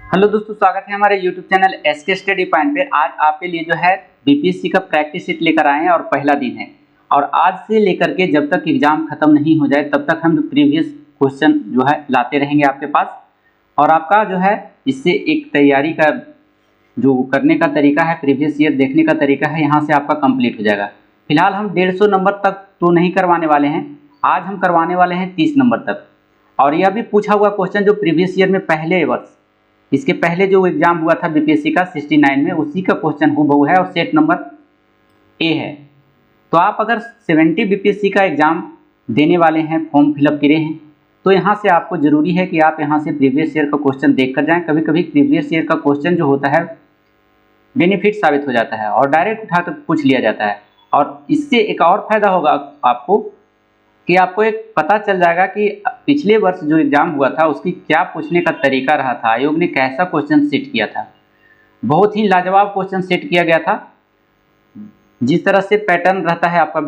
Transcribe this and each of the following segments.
Hello दोस्तों, स्वागत है हमारे YouTube channel SK study point पे। आज आपके लिए जो है बीपीएससी का प्रैक्टिस सेट लेकर आए हैं और पहला दिन है। और आज से लेकर के जब तक एग्जाम खत्म नहीं हो जाए तब तक हम प्रीवियस क्वेश्चन जो है लाते रहेंगे आपके पास। और आपका जो है इससे एक तैयारी का जो करने का तरीका है, प्रीवियस ईयर देखने का तरीका है, यहाँ से आपका कंप्लीट हो जाएगा। फिलहाल हम 150 नंबर तक तो नहीं करवाने वाले हैं, आज हम करवाने वाले हैं 30 नंबर तक। और यह भी पूछा हुआ क्वेश्चन जो प्रीवियस ईयर में पहले वर्ष इसके पहले जो एग्जाम हुआ था बीपीएससी का 69 में, उसी का क्वेश्चन हूबहू है और सेट नंबर ए है। तो आप अगर 70 बीपीएससी का एग्जाम देने वाले हैं, फॉर्म फिलअप करे हैं, तो यहाँ से आपको ज़रूरी है कि आप यहाँ से प्रीवियस ईयर का क्वेश्चन देख कर जाएँ। कभी कभी प्रीवियस ईयर का क्वेश्चन जो होता है बेनिफिट साबित हो जाता है और डायरेक्ट उठा कर पूछ लिया जाता है। और इससे एक और फायदा होगा आपको कि आपको एक पता चल जाएगा कि पिछले वर्ष जो एग्जाम हुआ था उसकी क्या पूछने का तरीका रहा था, आयोग ने कैसा क्वेश्चन सेट किया था। बहुत ही लाजवाब क्वेश्चन सेट किया गया था। जिस तरह से पैटर्न रहता है आपका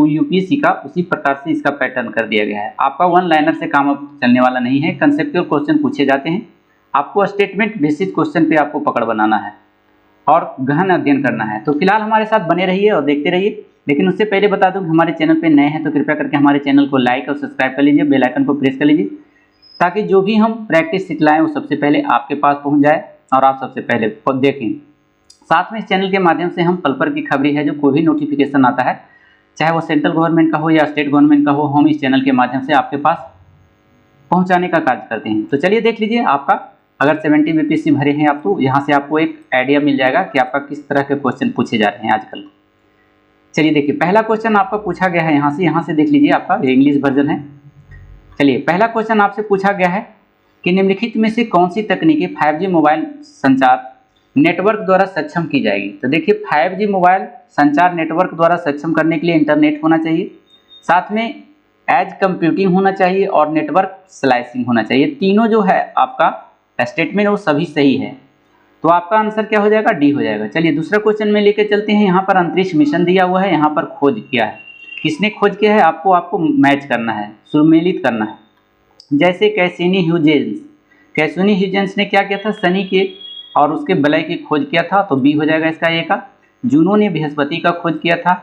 यूपीएससी का, उसी प्रकार से इसका पैटर्न कर दिया गया है। आपका वन लाइनर से काम अब चलने वाला नहीं है, कंसेप्चुअल क्वेश्चन पूछे जाते हैं। आपको स्टेटमेंट बेसिस क्वेश्चन पे आपको पकड़ बनाना है और गहन अध्ययन करना है। तो फिलहाल हमारे साथ बने रहिए और देखते रहिए। लेकिन उससे पहले बता दूं कि हमारे चैनल पे नए हैं तो कृपया करके हमारे चैनल को लाइक और सब्सक्राइब कर लीजिए, बेल आइकन को प्रेस कर लीजिए, ताकि जो भी हम प्रैक्टिस सीख लाएँ वो सबसे पहले आपके पास पहुंच जाए और आप सबसे पहले देखें। साथ में इस चैनल के माध्यम से हम पल पर की खबरें है, जो कोई भी नोटिफिकेशन आता है, चाहे वो सेंट्रल गवर्नमेंट का हो या स्टेट गवर्नमेंट का हो, हम इस चैनल के माध्यम से आपके पास पहुँचाने का कार्य करते हैं। तो चलिए देख लीजिए, आपका अगर 70 बीपीएससी भरे हैं आप, तो यहाँ से आपको एक आइडिया मिल जाएगा कि आपका किस तरह के क्वेश्चन पूछे जा रहे हैं आजकल। चलिए देखिए, पहला क्वेश्चन आपका पूछा गया है यहाँ से देख लीजिए, आपका इंग्लिश वर्जन है। चलिए, पहला क्वेश्चन आपसे पूछा गया है कि निम्नलिखित में से कौन सी तकनीकी 5G मोबाइल संचार नेटवर्क द्वारा सक्षम की जाएगी। तो देखिए, 5G मोबाइल संचार नेटवर्क द्वारा सक्षम करने के लिए इंटरनेट होना चाहिए, साथ में एज कंप्यूटिंग होना चाहिए और नेटवर्क स्लाइसिंग होना चाहिए। तीनों जो है आपका स्टेटमेंट वो सभी सही है, तो आपका आंसर क्या हो जाएगा, डी हो जाएगा। चलिए दूसरा क्वेश्चन में लेके चलते हैं। यहाँ पर अंतरिक्ष मिशन दिया हुआ है, यहाँ पर खोज किया है, किसने खोज किया है आपको मैच करना है, सुमेलित करना है। जैसे कैसिनी ह्यूजेंस ने क्या किया था, शनि के और उसके वलय की खोज किया था, तो बी हो जाएगा इसका ए का। जूनो ने बृहस्पति का खोज किया था।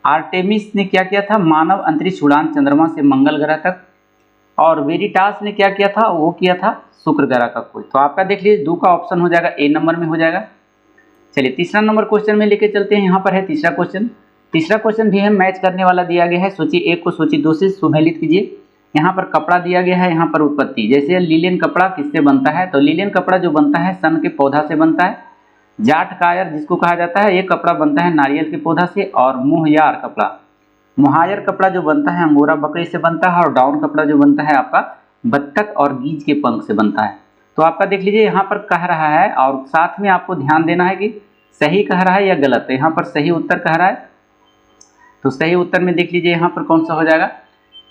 आर्टेमिस ने क्या किया था, मानव अंतरिक्ष उड़ान चंद्रमा से मंगल ग्रह तक। और वेरिटास ने क्या किया था, वो किया था शुक्र ग्रह का खोज। तो आपका देख लीजिए दो का ऑप्शन हो जाएगा, ए नंबर में हो जाएगा। चलिए तीसरा नंबर क्वेश्चन में लेके चलते हैं। यहाँ पर है तीसरा क्वेश्चन भी है मैच करने वाला दिया गया है। सूची 1 को सूची 2 से सुमेलित कीजिए। यहाँ पर कपड़ा दिया गया है, यहाँ पर उत्पत्ति, जैसे लिलेन कपड़ा किससे बनता है, तो लिलेन कपड़ा जो बनता है सन के पौधा से बनता है। जाट कायर जिसको कहा जाता है, ये कपड़ा बनता है नारियल के पौधा से। और मुहायर कपड़ा जो बनता है अंगोरा बकरी से बनता है। और डाउन कपड़ा जो बनता है आपका बत्तख और गीज के पंख से बनता है। तो आपका देख लीजिए यहाँ पर कह रहा है, और साथ में आपको ध्यान देना है कि सही कह रहा है या गलत। तो यहाँ पर सही उत्तर कह रहा है, तो सही उत्तर में देख लीजिए यहाँ पर कौन सा हो जाएगा,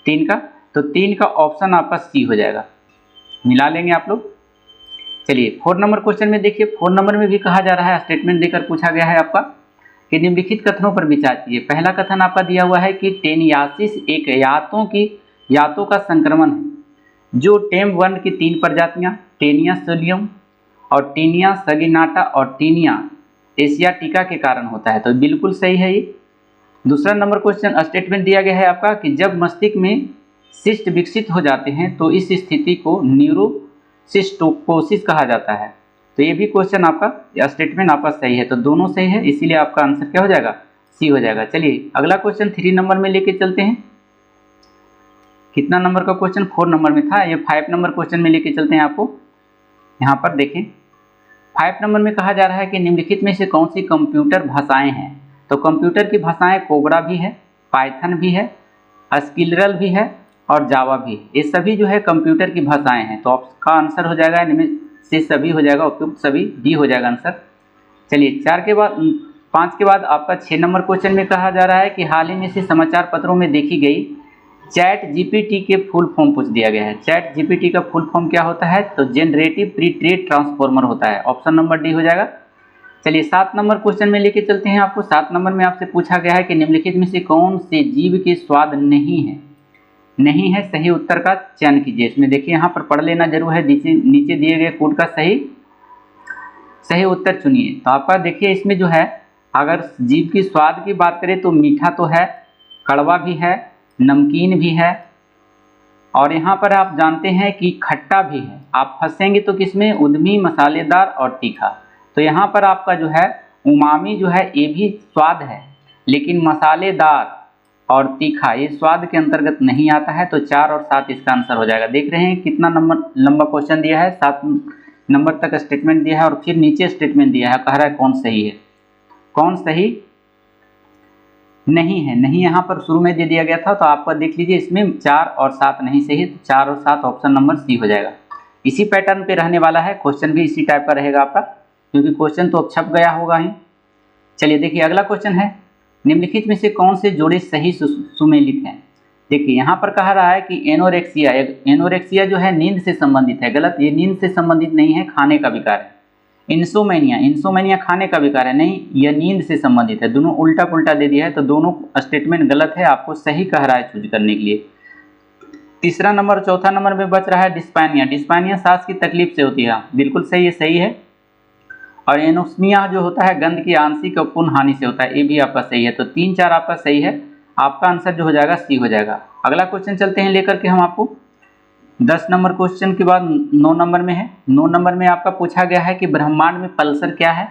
3 का। तो 3 का ऑप्शन आपका सी हो जाएगा, मिला लेंगे आप लोग। चलिए 4 नंबर क्वेश्चन में देखिए, 4 नंबर में भी कहा जा रहा है, स्टेटमेंट देकर पूछा गया है आपका कि निम्नलिखित कथनों पर विचार कीजिए। पहला कथन आपका दिया हुआ है कि टेनियासिस एक यातों का संक्रमण है, जो टेम वर्ण की 3 प्रजातियां टेनिया सोलियम और टीनिया सगिनाटा और टीनिया एशियाटिका के कारण होता है। तो बिल्कुल सही है ये। दूसरा नंबर क्वेश्चन स्टेटमेंट दिया गया है आपका कि जब मस्तिष्क में सिस्ट विकसित हो जाते हैं तो इस स्थिति को न्यूरोसिस्टोकोसिस कहा जाता है। तो ये भी क्वेश्चन आपका स्टेटमेंट आपका सही है, तो दोनों सही है, इसीलिए आपका आंसर क्या हो जाएगा, सी हो जाएगा। चलिए अगला क्वेश्चन 3 नंबर में लेके चलते हैं। कितना नंबर का क्वेश्चन, 4 नंबर में था, ये 5 नंबर क्वेश्चन में लेके चलते हैं आपको। यहाँ पर देखें 5 नंबर में कहा जा रहा है कि निम्नलिखित में से कौन सी कंप्यूटर भाषाएं हैं। तो कंप्यूटर की भाषाएं कोबरा भी है, पाइथन भी है, स्किलरल भी है और जावा भी है। ये सभी जो है कंप्यूटर की भाषाएं हैं। तो आपका आंसर हो जाएगा इनमें से सभी हो जाएगा, उपयुक्त सभी डी हो जाएगा आंसर। चलिए 5 के बाद आपका 6 नंबर क्वेश्चन में कहा जा रहा है कि हाल ही में से समाचार पत्रों में देखी गई चैट जीपीटी के फुल फॉर्म पूछ दिया गया है। चैट जीपीटी का फुल फॉर्म क्या होता है, तो जेनरेटिव प्री ट्रेड ट्रांसफॉर्मर होता है, ऑप्शन नंबर डी हो जाएगा। चलिए 7 नंबर क्वेश्चन में लेके चलते हैं आपको। 7 नंबर में आपसे पूछा गया है कि निम्नलिखित में से कौन से जीव के स्वाद नहीं है। नहीं है सही उत्तर का चयन कीजिए। इसमें देखिए यहाँ पर पढ़ लेना जरूर है, नीचे दिए गए कोड का सही उत्तर चुनिए। तो आपका देखिए इसमें जो है, अगर जीभ की स्वाद की बात करें तो मीठा तो है, कड़वा भी है, नमकीन भी है, और यहाँ पर आप जानते हैं कि खट्टा भी है। आप फंसेंगे तो किसमें, उद्यमी, मसालेदार और तीखा। तो यहाँ पर आपका जो है उमामी जो है ये भी स्वाद है, लेकिन मसालेदार और तीखा ये स्वाद के अंतर्गत नहीं आता है। तो 4 और 7 इसका आंसर हो जाएगा। देख रहे हैं कितना नंबर लंबा क्वेश्चन दिया है, 7 नंबर तक स्टेटमेंट दिया है और फिर नीचे स्टेटमेंट दिया है, कह रहा है कौन सही है, कौन सही नहीं है। नहीं यहाँ पर शुरू में दे दिया गया था, तो आपका देख लीजिए इसमें 4 और 7 नहीं सही है, तो 4 और 7 ऑप्शन नंबर सी हो जाएगा। इसी पैटर्न पे रहने वाला है, क्वेश्चन भी इसी टाइप का रहेगा आपका, क्योंकि क्वेश्चन तो अब छप गया होगा ही। चलिए देखिए अगला क्वेश्चन है, निम्नलिखित में से कौन से जोड़े सही सुमेलित हैं। देखिए यहाँ पर कहा रहा है कि एनोरेक्सिया जो है नींद से संबंधित है, गलत, ये नींद से संबंधित नहीं है, खाने का विकार है। इंसोमेनिया खाने का विकार है, नहीं, यह नींद से संबंधित है। दोनों उल्टा पुल्टा दे दिया है, तो दोनों स्टेटमेंट गलत है, आपको सही कह रहा है चूज करने के लिए। तीसरा नंबर, चौथा नंबर में बच रहा है डिस्पानिया सांस की तकलीफ से होती है, बिल्कुल सही है, सही है। और एनोस्मिया जो होता है गंध की आंशिक और पूर्ण हानि से होता है, ये भी आपका सही है। तो 3, 4 आपका सही है, आपका आंसर जो हो जाएगा सी हो जाएगा। अगला क्वेश्चन चलते हैं लेकर के हम आपको 10 नंबर क्वेश्चन के बाद 9 नंबर में है। 9 नंबर में आपका पूछा गया है कि ब्रह्मांड में पल्सर क्या है।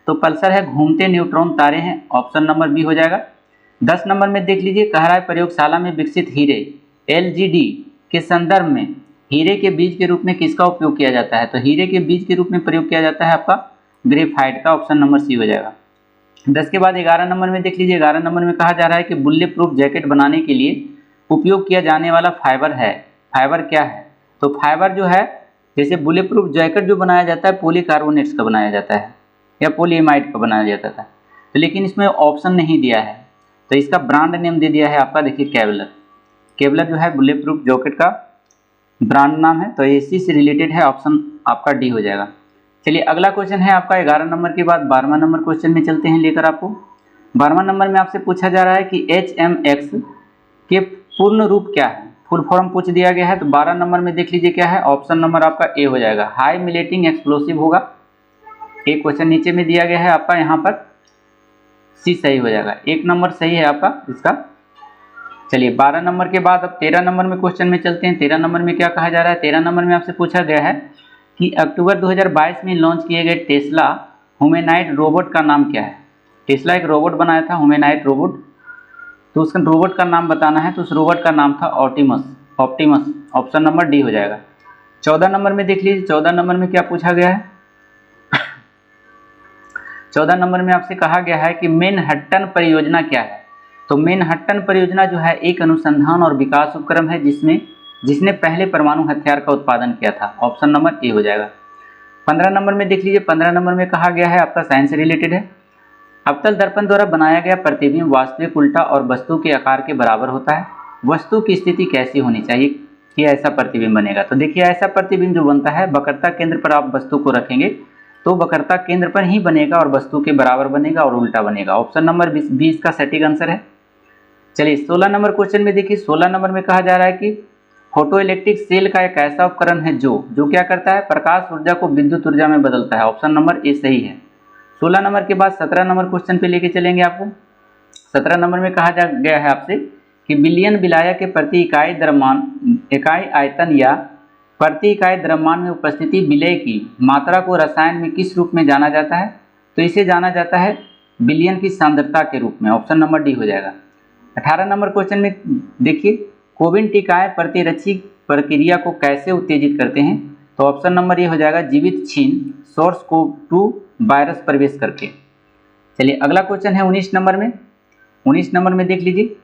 तो पल्सर है घूमते न्यूट्रॉन तारे हैं, ऑप्शन नंबर बी हो जाएगा। 10 नंबर में देख लीजिए, कह रहा है प्रयोगशाला में विकसित हीरे LGD के संदर्भ में हीरे के बीज के रूप में किसका उपयोग किया जाता है। तो हीरे के बीज के रूप में प्रयोग किया जाता है आपका ग्रेफाइट का, ऑप्शन नंबर सी हो जाएगा। 10 के बाद 11 नंबर में देख लीजिए, 11 नंबर में कहा जा रहा है कि बुल्लेट प्रूफ जैकेट बनाने के लिए उपयोग किया जाने वाला फाइबर है, फाइबर क्या है। तो फाइबर जो है, जैसे बुलेट प्रूफ जैकेट जो बनाया जाता है पॉलीकार्बोनेट्स का बनाया जाता है या पॉलीएमाइड का बनाया जाता था, तो लेकिन इसमें ऑप्शन नहीं दिया है, तो इसका ब्रांड नेम दे दिया है आपका, देखिए केवलर जो है बुलेट प्रूफ जैकेट का ब्रांड नाम है, तो इसी से रिलेटेड है, ऑप्शन आपका डी हो जाएगा। चलिए अगला क्वेश्चन है आपका 11 नंबर के बाद 12वां नंबर क्वेश्चन में चलते हैं लेकर आपको। 12वां नंबर में आपसे पूछा जा रहा है कि HMX के पूर्ण रूप क्या है, फुल फॉर्म पूछ दिया गया है। तो 12 नंबर में देख लीजिए क्या है, ऑप्शन नंबर आपका ए हो जाएगा, हाई मिलेटिंग एक्सप्लोसिव होगा। एक क्वेश्चन नीचे में दिया गया है आपका, यहाँ पर सी सही हो जाएगा, 1 नंबर सही है आपका इसका। चलिए 12 नंबर के बाद अब 13 नंबर में क्वेश्चन में चलते हैं। 13 नंबर में क्या कहा जा रहा है, 13 नंबर में आपसे पूछा गया है कि अक्टूबर 2022 में लॉन्च किए गए टेस्ला ह्यूमैनॉइड रोबोट का नाम क्या है। टेस्ला एक रोबोट बनाया था, ह्यूमैनॉइड रोबोट, तो उसका रोबोट का नाम बताना है, तो उस रोबोट का नाम था ऑप्टिमस, ऑप्शन नंबर डी हो जाएगा। 14 नंबर में देख लीजिए, 14 नंबर में क्या पूछा गया है 14 नंबर में आपसे कहा गया है कि मैनहट्टन परियोजना क्या है। तो मैनहट्टन परियोजना जो है एक अनुसंधान और विकास उपक्रम है जिसने पहले परमाणु हथियार का उत्पादन किया था, ऑप्शन नंबर ए हो जाएगा। 15 नंबर में देख लीजिए, 15 नंबर में कहा गया है आपका साइंस से रिलेटेड है, अवतल दर्पण द्वारा बनाया गया प्रतिबिंब वास्तविक उल्टा और वस्तु के आकार के बराबर होता है, वस्तु की स्थिति कैसी होनी चाहिए कि ऐसा प्रतिबिंब बनेगा। तो देखिए ऐसा प्रतिबिंब जो बनता है, वक्रता केंद्र पर आप वस्तु को रखेंगे तो वक्रता केंद्र पर ही बनेगा और वस्तु के बराबर बनेगा और उल्टा बनेगा, ऑप्शन नंबर 20 का सटीक आंसर है। चलिए 16 नंबर क्वेश्चन में देखिए, 16 नंबर में कहा जा रहा है कि फोटो इलेक्ट्रिक सेल का एक ऐसा उपकरण है जो क्या करता है, प्रकाश ऊर्जा को विद्युत ऊर्जा में बदलता है, ऑप्शन नंबर ए सही है। 16 नंबर के बाद 17 नंबर क्वेश्चन पे लेके चलेंगे आपको। 17 नंबर में कहा गया है आपसे कि बिलियन विलायक के प्रति इकाई आयतन या प्रति इकाई द्रव्यमान में उपस्थिति विलय की मात्रा को रसायन में किस रूप में जाना जाता है। तो इसे जाना जाता है बिलियन की सांद्रता के रूप में, ऑप्शन नंबर डी हो जाएगा। 18 नंबर क्वेश्चन में देखिए, कोविन टीकाएं प्रतिरक्षी प्रक्रिया को कैसे उत्तेजित करते हैं। तो ऑप्शन नंबर ये हो जाएगा, जीवित छीन सोर्स को टू वायरस प्रवेश करके। चलिए अगला क्वेश्चन है 19 नंबर में। 19 नंबर में देख लीजिए,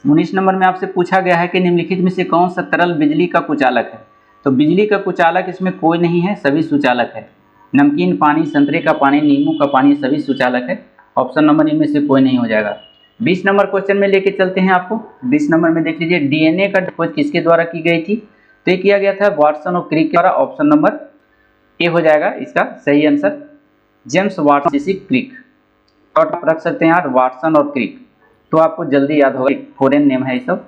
19 नंबर में आपसे पूछा गया है कि निम्नलिखित में से कौन सा तरल बिजली का कुचालक है। तो बिजली का कुचालक इसमें कोई नहीं है, सभी सुचालक है। नमकीन पानी, संतरे का पानी, नींबू का पानी सभी सुचालक है, ऑप्शन नंबर इनमें से कोई नहीं हो जाएगा। 20 नंबर क्वेश्चन में लेके चलते हैं आपको। 20 नंबर में देख लीजिए, डीएनए का खोज किसके द्वारा की गई थी। तो ये किया गया था वाटसन और क्रिक द्वारा, ऑप्शन नंबर ए हो जाएगा इसका सही आंसर, जेम्स वाटसन क्रिक। और आप रख सकते हैं यार वाटसन और क्रिक, तो आपको जल्दी याद होगा, फॉरेन नेम है ये सब।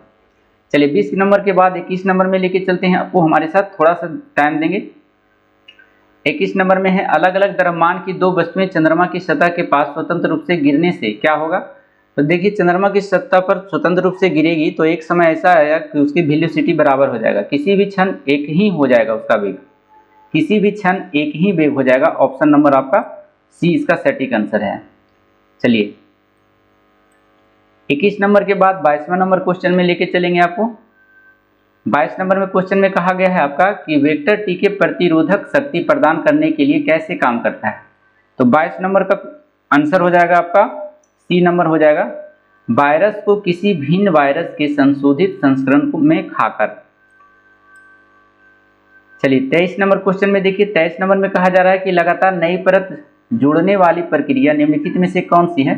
चलिए 20 नंबर के बाद 21 नंबर में लेके चलते हैं आपको, हमारे साथ थोड़ा सा टाइम देंगे। 21 नंबर में है अलग अलग द्रव्यमान की दो वस्तुएं चंद्रमा की सतह के पास स्वतंत्र रूप से गिरने से क्या होगा। तो देखिए चंद्रमा की सतह पर स्वतंत्र रूप से गिरेगी तो एक समय ऐसा आएगा कि उसकी वेलोसिटी बराबर हो जाएगा, किसी भी क्षण एक ही हो जाएगा उसका वेग, किसी भी क्षण एक ही वेग हो जाएगा। ऑप्शन नंबर आपका सी इसका सटीक आंसर है। चलिए 21 नंबर के बाद 22वां नंबर क्वेश्चन में लेके चलेंगे आपको। 22 नंबर में क्वेश्चन में कहा गया है आपका कि वेक्टर टी के प्रतिरोधक शक्ति प्रदान करने के लिए कैसे काम करता है। तो 22 नंबर का आंसर हो जाएगा आपका सी नंबर हो जाएगा, वायरस को किसी भिन्न वायरस के संशोधित संस्करण में खाकर। चलिए 23 नंबर क्वेश्चन में देखिए, 23 नंबर में कहा जा रहा है कि लगातार नई परत जुड़ने वाली प्रक्रिया निम्नलिखित में से कौन सी है।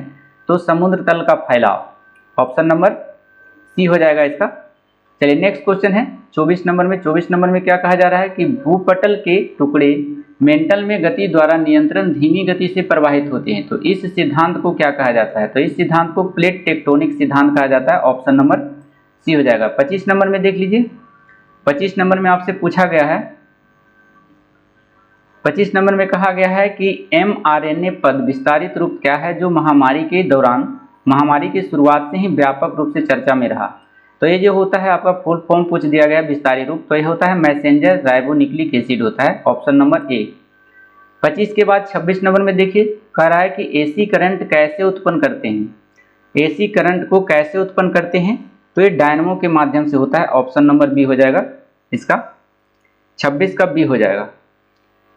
तो समुद्र तल का फैलाव, ऑप्शन नंबर सी हो जाएगा इसका। चलिए नेक्स्ट क्वेश्चन है 24 नंबर में। 24 नंबर में क्या कहा जा रहा है कि भूपटल के टुकड़े मेंटल में गति द्वारा नियंत्रण धीमी गति से प्रवाहित होते हैं। तो इस सिद्धांत को क्या कहा जाता है। तो इस सिद्धांत को प्लेट टेक्टोनिक सिद्धांत कहा जाता है, ऑप्शन नंबर सी हो जाएगा। 25 नंबर में देख लीजिए, 25 नंबर में आपसे पूछा गया है, 25 नंबर में कहा गया है कि mRNA पद विस्तारित रूप क्या है जो महामारी के दौरान, महामारी की शुरुआत से ही व्यापक रूप से चर्चा में रहा। तो ये जो होता है आपका फुल फॉर्म पूछ दिया गया विस्तारित रूप, तो ये होता है मैसेंजर राइबोन्यूक्लिक एसिड होता है, ऑप्शन नंबर ए। 25 के बाद 26 नंबर में देखिए कह रहा है कि एसी करंट कैसे उत्पन्न करते हैं। एसी करंट को कैसे उत्पन्न करते हैं, तो ये डायनमो के माध्यम से होता है, ऑप्शन नंबर बी हो जाएगा इसका, 26 का बी हो जाएगा।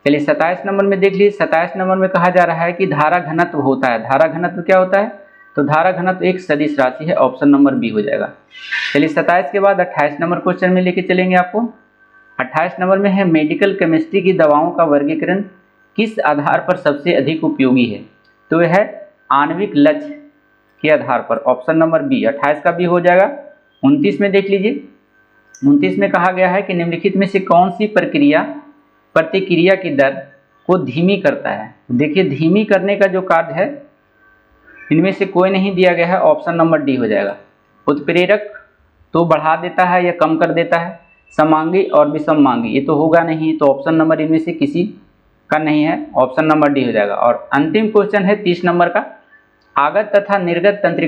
चलिए 27 नंबर में देख लीजिए, 27 नंबर में कहा जा रहा है कि धारा घनत्व होता है। धारा घनत्व क्या होता है, तो धारा घनत्व एक सदिश राशि है, ऑप्शन नंबर बी हो जाएगा। चलिए 27 के बाद 28 नंबर क्वेश्चन में लेके चलेंगे आपको। 28 नंबर में है मेडिकल केमिस्ट्री की दवाओं का वर्गीकरण किस आधार पर सबसे अधिक उपयोगी है। तो यह है आणविक लक्ष्य के आधार पर, ऑप्शन नंबर बी, 28 का बी हो जाएगा। 29 में देख लीजिए, 29 में कहा गया है कि निम्नलिखित में से कौन सी प्रतिक्रिया की दर को धीमी करता है। देखिए धीमी करने का जो कार्य है इनमें से कोई नहीं दिया गया है, ऑप्शन नंबर डी हो जाएगा। उत्प्रेरक तो बढ़ा देता है या कम कर देता है, समांगी और विषममांगी ये तो होगा नहीं, तो ऑप्शन नंबर इनमें से किसी का नहीं है, ऑप्शन नंबर डी हो जाएगा। और अंतिम क्वेश्चन है 30 नंबर का, आगत तथा निर्गत तंत्रिका